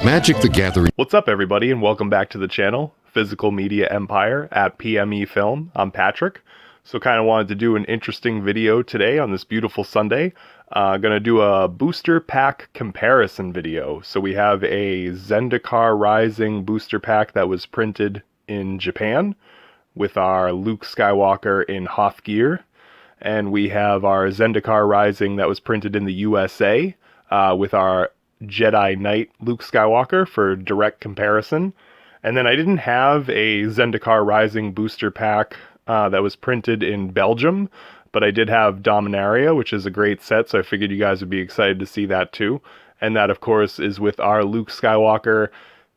Magic the Gathering. What's up, everybody, and welcome back to the channel, Physical Media Empire at PME Film. I'm Patrick. So kind of wanted to do an interesting video today on this beautiful Sunday. Gonna do a booster pack comparison video. So we have a ZENDIKAR Rising booster pack that was printed in Japan with our Luke Skywalker in Hoth gear. And we have our ZENDIKAR Rising that was printed in the USA with our Jedi Knight Luke Skywalker for direct comparison. And then I didn't have a ZENDIKAR Rising booster pack that was printed in Belgium, but I did have Dominaria, which is a great set, so I figured you guys would be excited to see that too. And that, of course, is with our Luke Skywalker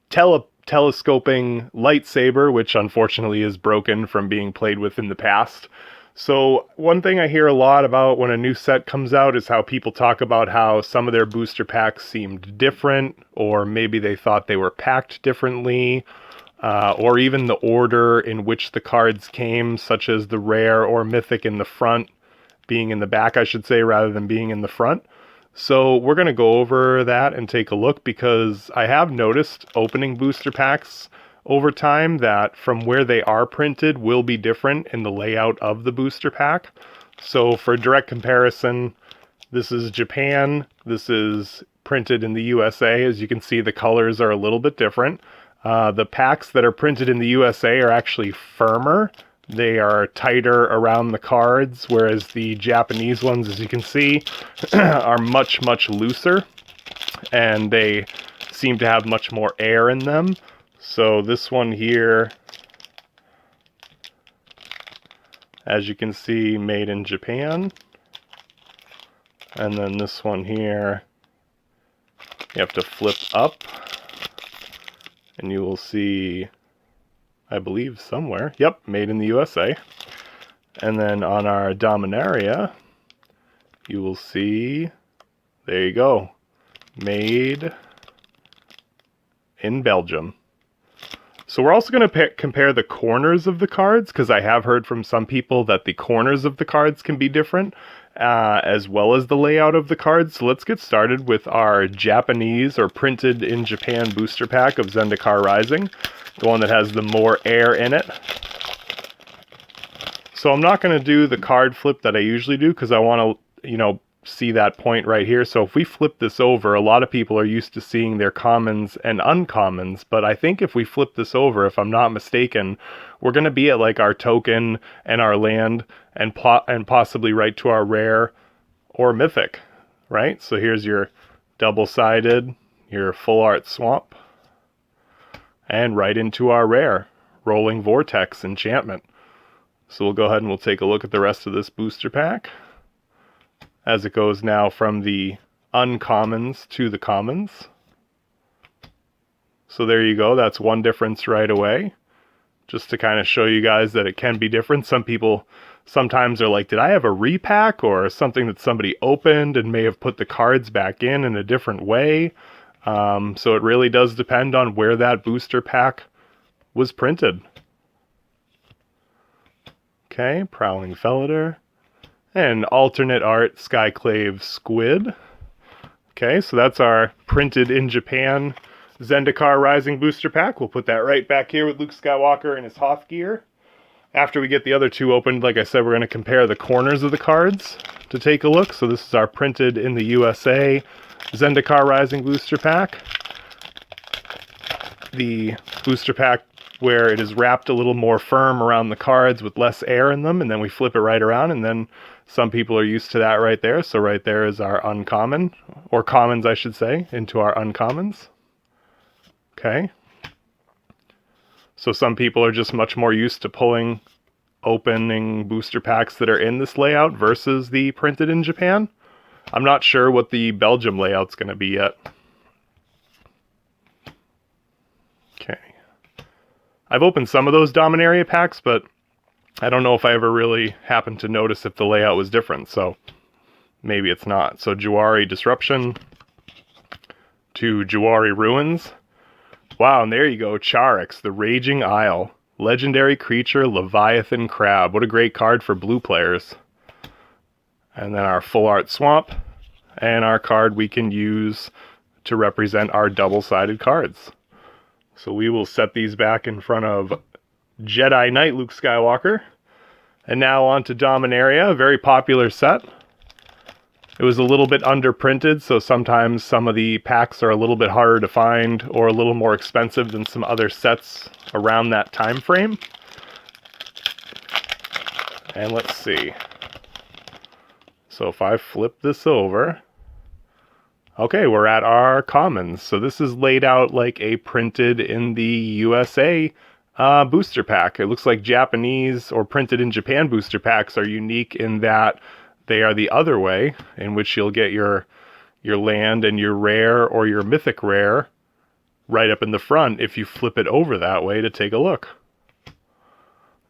telescoping lightsaber, which unfortunately is broken from being played with in the past. So one thing I hear a lot about when a new set comes out is how people talk about how some of their booster packs seemed different, or maybe they thought they were packed differently, or even the order in which the cards came, such as the rare or mythic in the front being in the back, I should say, rather than being in the front. So we're going to go over that and take a look, because I have noticed opening booster packs over time that from where they are printed will be different in the layout of the booster pack. So for direct comparison, this is Japan, this is printed in the USA. As you can see, the colors are a little bit different. The packs that are printed in the USA are actually firmer. They are tighter around the cards, whereas the Japanese ones, as you can see, are much, much looser, and they seem to have much more air in them. So this one here, as you can see, made in Japan. And then this one here, you have to flip up, and you will see, I believe somewhere, yep, made in the USA. And then on our Dominaria, you will see, there you go, made in Belgium. So we're also going to compare the corners of the cards, because I have heard from some people that the corners of the cards can be different, as well as the layout of the cards. So let's get started with our Japanese or printed in Japan booster pack of ZENDIKAR Rising, the one that has the more air in it. So I'm not going to do the card flip that I usually do, because I want to, see that point right here. So if we flip this over, a lot of people are used to seeing their commons and uncommons, but I think if we flip this over, if I'm not mistaken, we're going to be at like our token and our land and possibly right to our rare or mythic, right? So here's your double-sided, your full art swamp, and right into our rare rolling vortex enchantment. So we'll go ahead and we'll take a look at the rest of this booster pack as it goes now from the uncommons to the commons. So there you go, that's one difference right away, just to kind of show you guys that it can be different. Some people sometimes are like, did I have a repack or something that somebody opened and may have put the cards back in a different way? So it really does depend on where that booster pack was printed. Okay, Prowling Felidar. And alternate art Skyclave Squid. Okay, so that's our printed in Japan ZENDIKAR Rising booster pack. We'll put that right back here with Luke Skywalker in his Hoth gear. After we get the other two opened, like I said, we're going to compare the corners of the cards to take a look. So this is our printed in the USA ZENDIKAR Rising booster pack. The booster pack where it is wrapped a little more firm around the cards with less air in them, and then we flip it right around, and then some people are used to that right there. So right there is our uncommon, or commons I should say, into our uncommons. Okay. So some people are just much more used to opening booster packs that are in this layout versus the printed in Japan. I'm not sure what the Belgium layout's going to be yet. Okay. I've opened some of those Dominaria packs, but I don't know if I ever really happened to notice if the layout was different, so maybe it's not. So Jwari Disruption to Jwari Ruins. Wow, and there you go, Charix, the Raging Isle. Legendary creature, Leviathan Crab. What a great card for blue players. And then our Full Art Swamp, and our card we can use to represent our double-sided cards. So we will set these back in front of Jedi Knight Luke Skywalker. And now on to Dominaria, a very popular set. It was a little bit underprinted, so sometimes some of the packs are a little bit harder to find or a little more expensive than some other sets around that time frame. And let's see. So if I flip this over, okay, we're at our commons. So this is laid out like a printed in the USA booster pack. It looks like Japanese or printed in Japan booster packs are unique in that they are the other way, in which you'll get your land and your rare or your mythic rare right up in the front if you flip it over that way to take a look.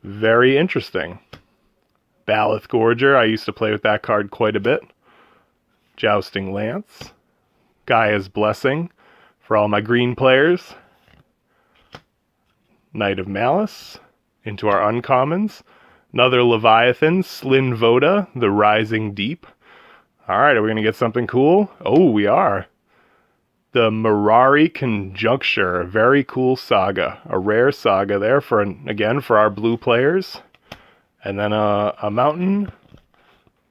Very interesting. Baloth Gorger, I used to play with that card quite a bit. Jousting Lance. Gaia's Blessing for all my green players. Knight of Malice into our uncommons. Another Leviathan, Slyn Voda, the Rising Deep. Alright, are we going to get something cool? Oh, we are. The Mirari Conjuncture, very cool saga. A rare saga there, for again, for our blue players. And then a mountain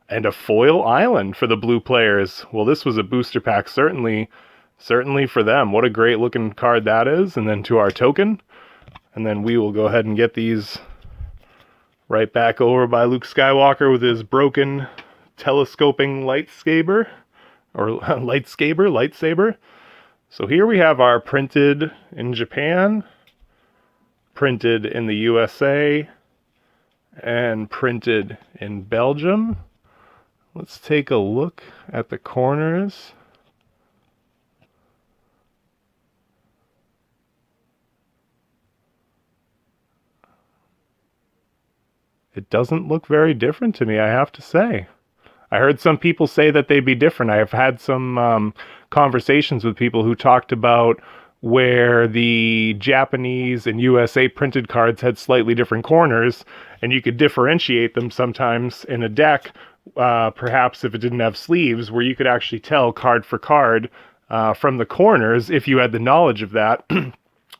and a foil island for the blue players. Well, this was a booster pack, certainly for them. What a great looking card that is. And then to our token. And then we will go ahead and get these right back over by Luke Skywalker with his broken telescoping lightsaber. So here we have our printed in Japan, printed in the USA, and printed in Belgium. Let's take a look at the corners. It doesn't look very different to me, I have to say. I heard some people say that they'd be different. I have had some conversations with people who talked about where the Japanese and USA printed cards had slightly different corners, and you could differentiate them sometimes in a deck, perhaps if it didn't have sleeves, where you could actually tell card for card from the corners, if you had the knowledge of that,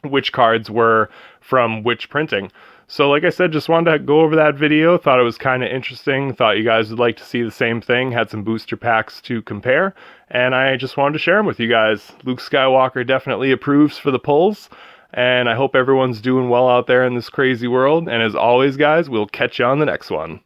which cards were from which printing. So like I said, just wanted to go over that video. Thought it was kind of interesting. Thought you guys would like to see the same thing. Had some booster packs to compare. And I just wanted to share them with you guys. Luke Skywalker definitely approves for the pulls. And I hope everyone's doing well out there in this crazy world. And as always, guys, we'll catch you on the next one.